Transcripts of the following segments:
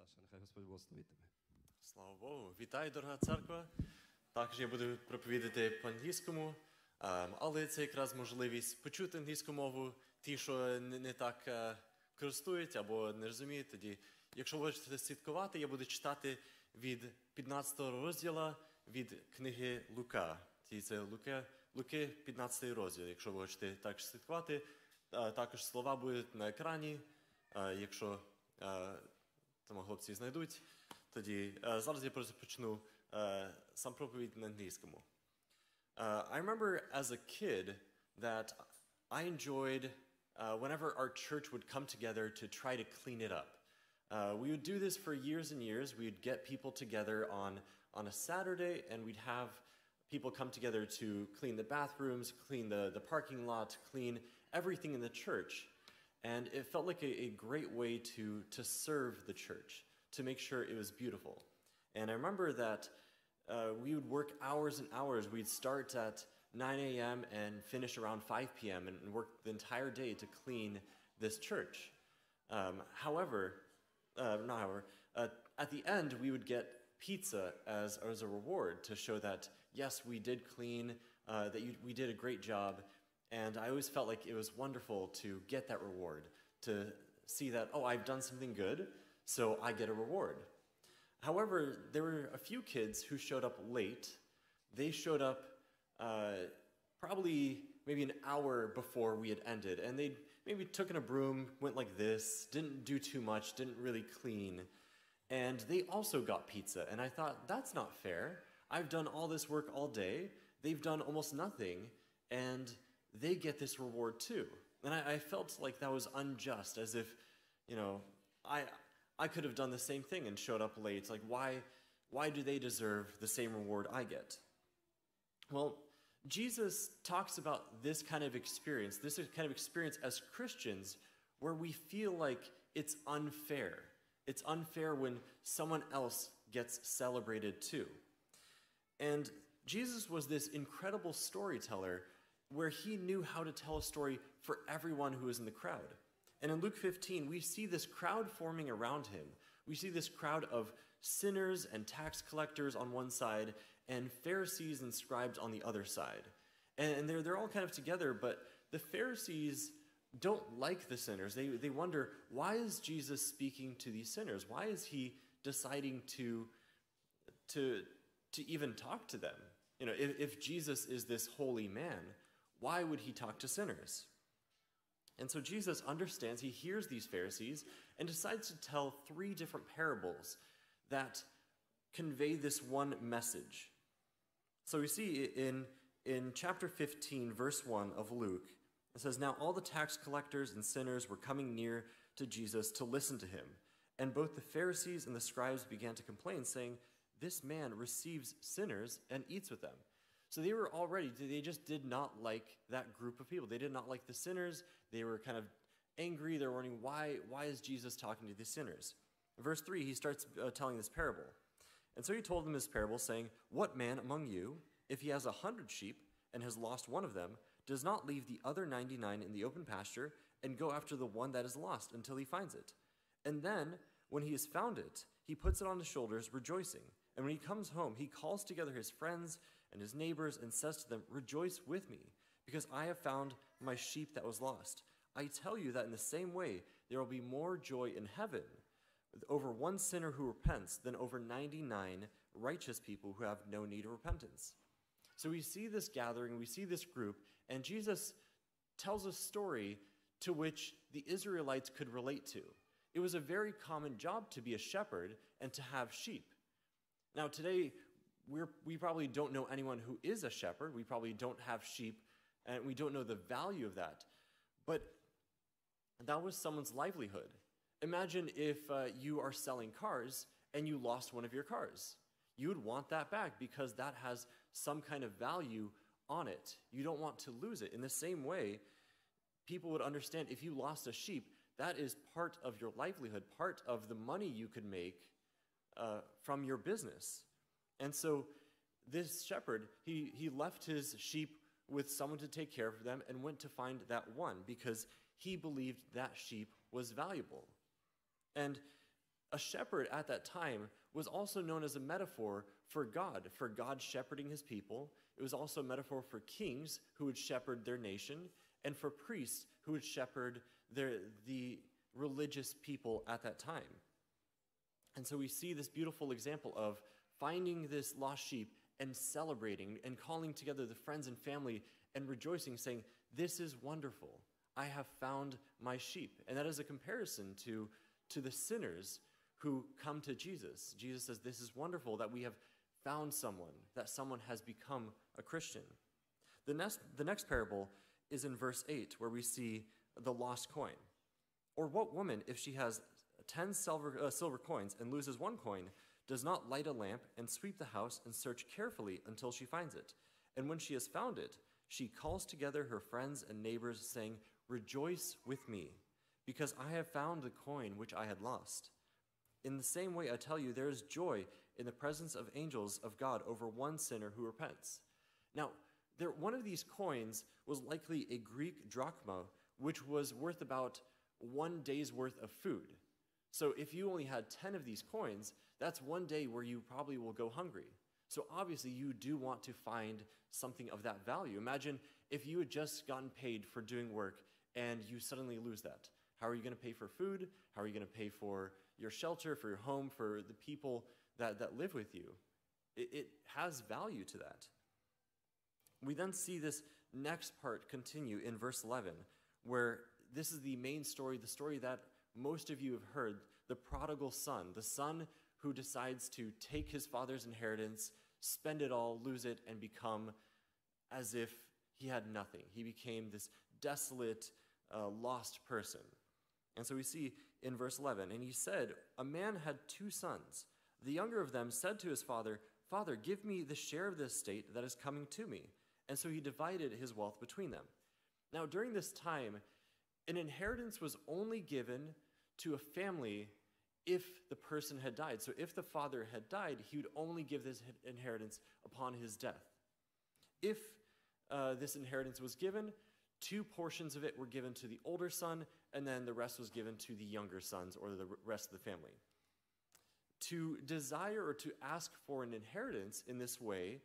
Саша, нехай Господь благословить тебе. Слава Богу. Вітаю, дорога церква. Також я буду проповідати по-англійському, але це якраз можливість почути англійську мову, ті, що не так користують або не розуміють. Тоді, якщо ви хочете слідкувати, я буду читати від 15 розділу від книги Лука. Це Луки, 15 розділ, якщо ви хочете так слідкувати. Також слова будуть на екрані, якщо там хлопці знайдуть. Тоді зараз я просто почну сам проповідь на англійському. I remember as a kid that I enjoyed whenever our church would come together to try to clean it up. We would do this for years and years. We would get people together on a Saturday, and we'd have people come together to clean the bathrooms, clean the parking lot, clean everything in the church. And it felt like a great way to serve the church, to make sure it was beautiful. And I remember that we would work hours and hours. We'd start at 9 a.m. and finish around 5 p.m. and work the entire day to clean this church. At the end, we would get pizza as a reward to show that, yes, we did clean, that we did a great job. And I always felt like it was wonderful to get that reward, to see that, oh, I've done something good, so I get a reward. However, there were a few kids who showed up late. They showed up probably maybe an hour before we had ended, and they maybe took in a broom, went like this, didn't do too much, didn't really clean, and they also got pizza. And I thought, that's not fair. I've done all this work all day. They've done almost nothing, and they get this reward too. And I felt like that was unjust, as if, I could have done the same thing and showed up late. Like, why do they deserve the same reward I get? Well, Jesus talks about this kind of experience as Christians, where we feel like it's unfair. It's unfair when someone else gets celebrated too. And Jesus was this incredible storyteller where he knew how to tell a story for everyone who was in the crowd. And in Luke 15, we see this crowd forming around him. We see this crowd of sinners and tax collectors on one side and Pharisees and scribes on the other side. And they're all kind of together, but the Pharisees don't like the sinners. They wonder, why is Jesus speaking to these sinners? Why is he deciding to even talk to them? If Jesus is this holy man, why would he talk to sinners? And so Jesus understands, he hears these Pharisees, and decides to tell 3 different parables that convey this one message. So we see in chapter 15, verse 1 of Luke, it says, "Now all the tax collectors and sinners were coming near to Jesus to listen to him. And both the Pharisees and the scribes began to complain, saying, 'This man receives sinners and eats with them.'" So they just did not like that group of people. They did not like the sinners. They were kind of angry. They were wondering, why is Jesus talking to these sinners? In verse 3, he starts telling this parable. "And so he told them this parable, saying, 'What man among you, if he has 100 sheep and has lost one of them, does not leave the other 99 in the open pasture and go after the one that is lost until he finds it? And then, when he has found it, he puts it on his shoulders, rejoicing. And when he comes home, he calls together his friends and his neighbors and says to them, "Rejoice with me, because I have found my sheep that was lost." I tell you that in the same way, there will be more joy in heaven over one sinner who repents than over 99 righteous people who have no need of repentance." So we see this gathering, we see this group, and Jesus tells a story to which the Israelites could relate to. It was a very common job to be a shepherd and to have sheep. Now today, we probably don't know anyone who is a shepherd. We probably don't have sheep, and we don't know the value of that. But that was someone's livelihood. Imagine if you are selling cars and you lost one of your cars. You would want that back because that has some kind of value on it. You don't want to lose it. In the same way, people would understand if you lost a sheep, that is part of your livelihood, part of the money you could make from your business. And so this shepherd, he left his sheep with someone to take care of them and went to find that one because he believed that sheep was valuable. And A shepherd at that time was also known as a metaphor for God shepherding his people. It was also a metaphor for kings who would shepherd their nation, and for priests who would shepherd the religious people at that time. And so we see this beautiful example of finding this lost sheep and celebrating and calling together the friends and family and rejoicing, saying, "This is wonderful. I have found my sheep." And that is a comparison to the sinners who come to Jesus. Jesus says, "This is wonderful that we have found someone, that someone has become a Christian." The next parable is in verse 8, where we see the lost coin. "Or what woman, if she has 10 silver coins and loses one coin, does not light a lamp and sweep the house and search carefully until she finds it? And when she has found it, she calls together her friends and neighbors, saying, 'Rejoice with me, because I have found the coin which I had lost.' In the same way, I tell you, there is joy in the presence of angels of God over one sinner who repents." Now, one of these coins was likely a Greek drachma, which was worth about 1 day's worth of food. So if you only had 10 of these coins, that's 1 day where you probably will go hungry. So obviously you do want to find something of that value. Imagine if you had just gotten paid for doing work and you suddenly lose that. How are you going to pay for food? How are you going to pay for your shelter, for your home, for the people that live with you? It has value to that. We then see this next part continue in verse 11, where this is the main story, the story that most of you have heard, the prodigal son, the son who decides to take his father's inheritance, spend it all, lose it, and become as if he had nothing. He became this desolate, lost person. And so we see in verse 11, "And he said, a man had 2 sons. The younger of them said to his father, 'Father, give me the share of the estate that is coming to me.' And so he divided his wealth between them." Now, during this time, an inheritance was only given to a family if the person had died. So if the father had died, he would only give this inheritance upon his death. If this inheritance was given, 2 portions of it were given to the older son, and then the rest was given to the younger sons or the rest of the family. To desire or to ask for an inheritance in this way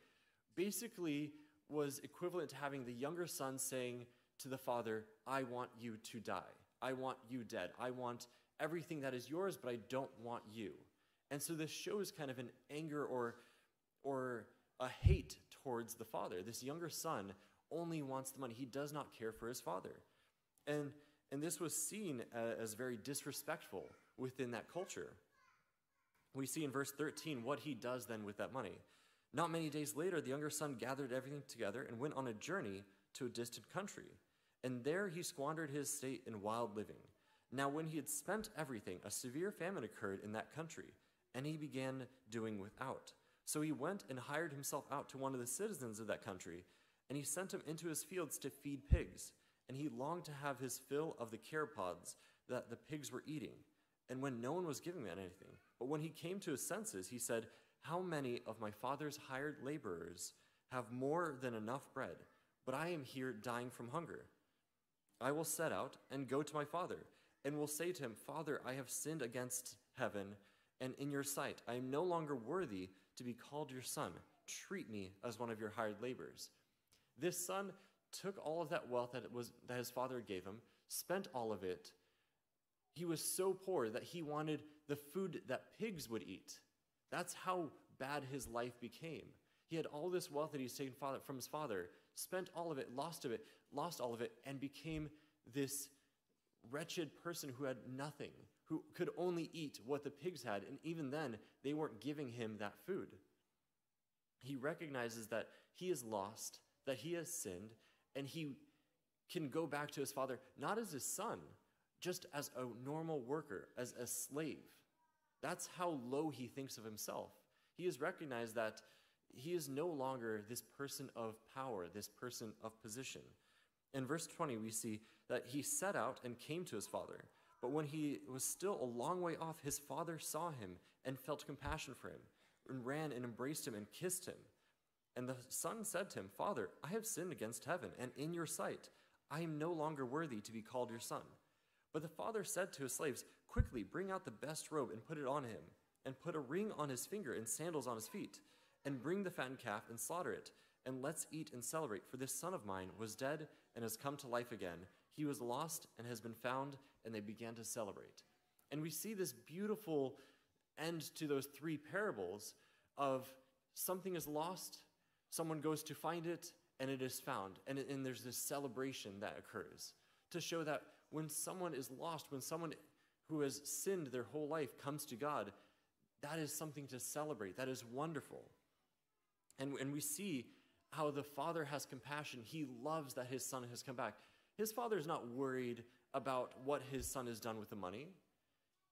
basically was equivalent to having the younger son saying to the father, "I want you to die. I want you dead. I want everything that is yours, but I don't want you." And so this shows kind of an anger or a hate towards the father. This younger son only wants the money. He does not care for his father. And this was seen as very disrespectful within that culture. We see in verse 13 what he does then with that money. "Not many days later, the younger son gathered everything together and went on a journey to a distant country. And there he squandered his estate in wild living. Now when he had spent everything, a severe famine occurred in that country, and he began doing without. So he went and hired himself out to one of the citizens of that country, and he sent him into his fields to feed pigs. And he longed to have his fill of the carob pods that the pigs were eating, and when no one was giving him anything. But when he came to his senses, he said, 'How many of my father's hired laborers have more than enough bread, but I am here dying from hunger? I will set out and go to my father, and will say to him, Father, I have sinned against heaven and in your sight. I am no longer worthy to be called your son. Treat me as one of your hired laborers.' This son took all of that wealth that his father gave him, spent all of it. He was so poor that he wanted the food that pigs would eat. That's how bad his life became. He had all this wealth that he's taken from his father, spent all of it, lost all of it, and became this wretched person who had nothing, who could only eat what the pigs had, and even then, they weren't giving him that food. He recognizes that he is lost, that he has sinned, and he can go back to his father, not as his son, just as a normal worker, as a slave. That's how low he thinks of himself. He has recognized that he is no longer this person of power, this person of position. In verse 20, we see that he set out and came to his father. But when he was still a long way off, his father saw him and felt compassion for him, and ran and embraced him and kissed him. And the son said to him, Father, I have sinned against heaven and in your sight. I am no longer worthy to be called your son. But the father said to his slaves, "Quickly, bring out the best robe and put it on him, and put a ring on his finger and sandals on his feet, and bring the fattened calf and slaughter it, and let's eat and celebrate. For this son of mine was dead and has come to life again. He was lost and has been found," and they began to celebrate. And we see this beautiful end to those three parables of something is lost, someone goes to find it, and it is found. And there's this celebration that occurs to show that when someone is lost, when someone who has sinned their whole life comes to God, that is something to celebrate. That is wonderful. And we see how the Father has compassion. He loves that his son has come back. His Father is not worried about what his son has done with the money.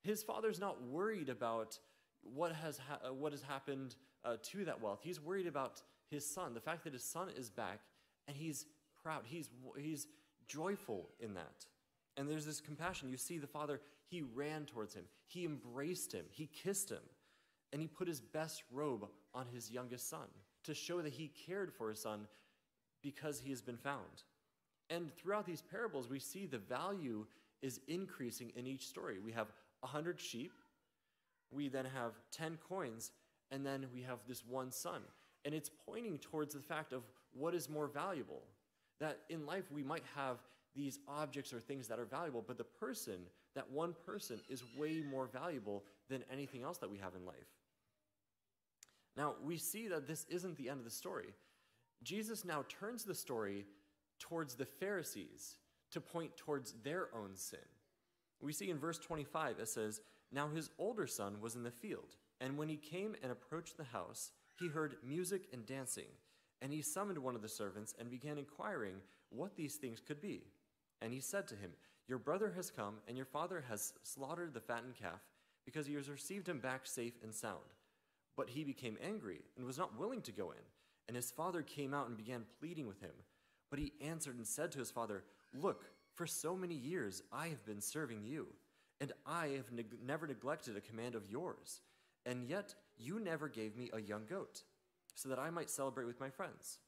His Father's not worried about what has happened to that wealth. He's worried about his son, the fact that his son is back, and he's proud. He's joyful in that. And there's this compassion. You see the Father, he ran towards him. He embraced him. He kissed him. And he put his best robe on his youngest son to show that he cared for his son because he has been found. And throughout these parables, we see the value is increasing in each story. We have 100 sheep, we then have 10 coins, and then we have this one son. And it's pointing towards the fact of what is more valuable. That in life we might have these objects or things that are valuable, but the person, that one person, is way more valuable than anything else that we have in life. Now, we see that this isn't the end of the story. Jesus now turns the story towards the Pharisees to point towards their own sin. We see in verse 25, it says, "Now his older son was in the field, and when he came and approached the house, he heard music and dancing. And he summoned one of the servants and began inquiring what these things could be. And he said to him, 'Your brother has come, and your father has slaughtered the fattened calf, because he has received him back safe and sound.' But he became angry and was not willing to go in. And his father came out and began pleading with him. But he answered and said to his father, 'Look, for so many years I have been serving you, and I have never neglected a command of yours. And yet you never gave me a young goat, so that I might celebrate with my friends.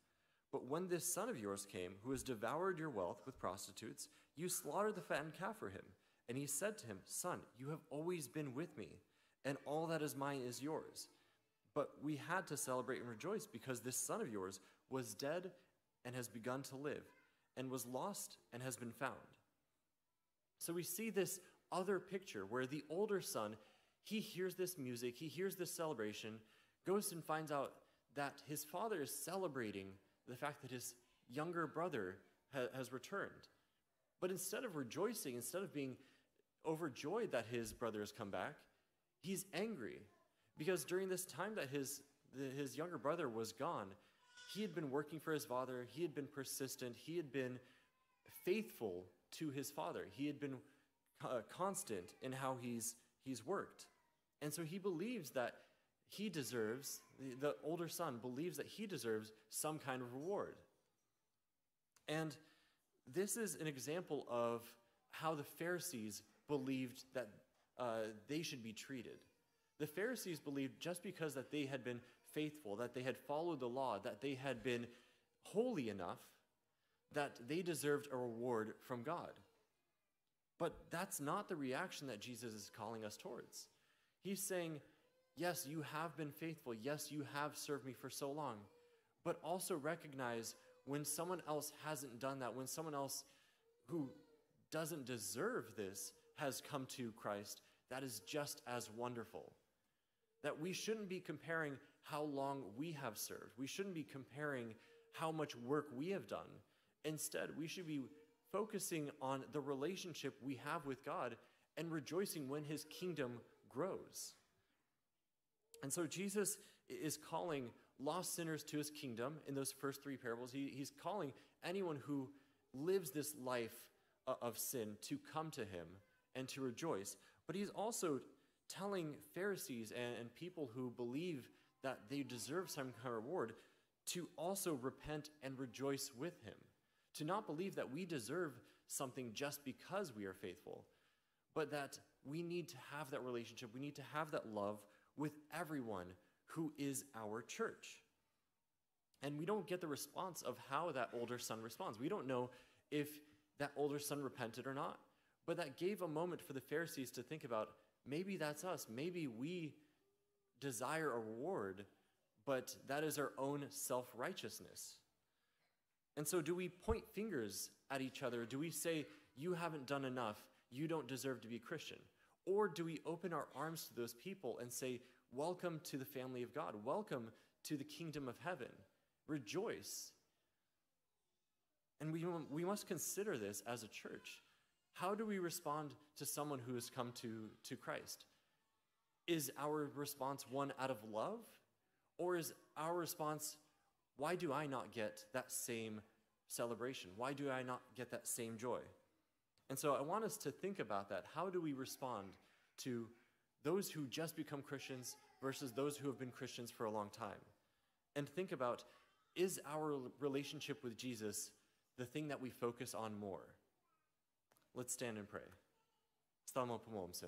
But when this son of yours came, who has devoured your wealth with prostitutes, you slaughtered the fattened calf for him.' And he said to him, 'Son, you have always been with me, and all that is mine is yours. But we had to celebrate and rejoice because this son of yours was dead and has begun to live, and was lost and has been found.'" So we see this other picture where the older son, he hears this music, he hears this celebration, goes and finds out that his father is celebrating the fact that his younger brother has returned. But instead of rejoicing, instead of being overjoyed that his brother has come back, he's angry. Because during this time that his younger brother was gone, he had been working for his father, he had been persistent, he had been faithful to his father. He had been constant in how he's worked. And so he believes that he deserves, the older son believes that he deserves some kind of reward. And this is an example of how the Pharisees believed that they should be treated. The Pharisees believed just because that they had been faithful, that they had followed the law, that they had been holy enough, that they deserved a reward from God. But that's not the reaction that Jesus is calling us towards. He's saying, yes, you have been faithful. Yes, you have served me for so long. But also recognize when someone else hasn't done that, when someone else who doesn't deserve this has come to Christ, that is just as wonderful. That we shouldn't be comparing how long we have served. We shouldn't be comparing how much work we have done. Instead, we should be focusing on the relationship we have with God and rejoicing when his kingdom grows. And so Jesus is calling lost sinners to his kingdom in those first three parables. He's calling anyone who lives this life of sin to come to him and to rejoice. But he's also telling Pharisees and people who believe that they deserve some kind of reward to also repent and rejoice with him. To not believe that we deserve something just because we are faithful, but that we need to have that relationship, we need to have that love with everyone who is our church. And we don't get the response of how that older son responds. We don't know if that older son repented or not, But that gave a moment for the Pharisees to think about, maybe that's us. Maybe we desire a reward, but that is our own self-righteousness. And so do we point fingers at each other? Do we say, you haven't done enough, you don't deserve to be a Christian? Or do we open our arms to those people and say, welcome to the family of God, welcome to the kingdom of heaven, rejoice? And we must consider this as a church. How do we respond to someone who has come to Christ? Is our response one out of love? Or is our response, why do I not get that same celebration? Why do I not get that same joy? And so I want us to think about that. How do we respond to those who just become Christians versus those who have been Christians for a long time? And think about, is our relationship with Jesus the thing that we focus on more? Let's stand and pray. Stanemo, pomolím se.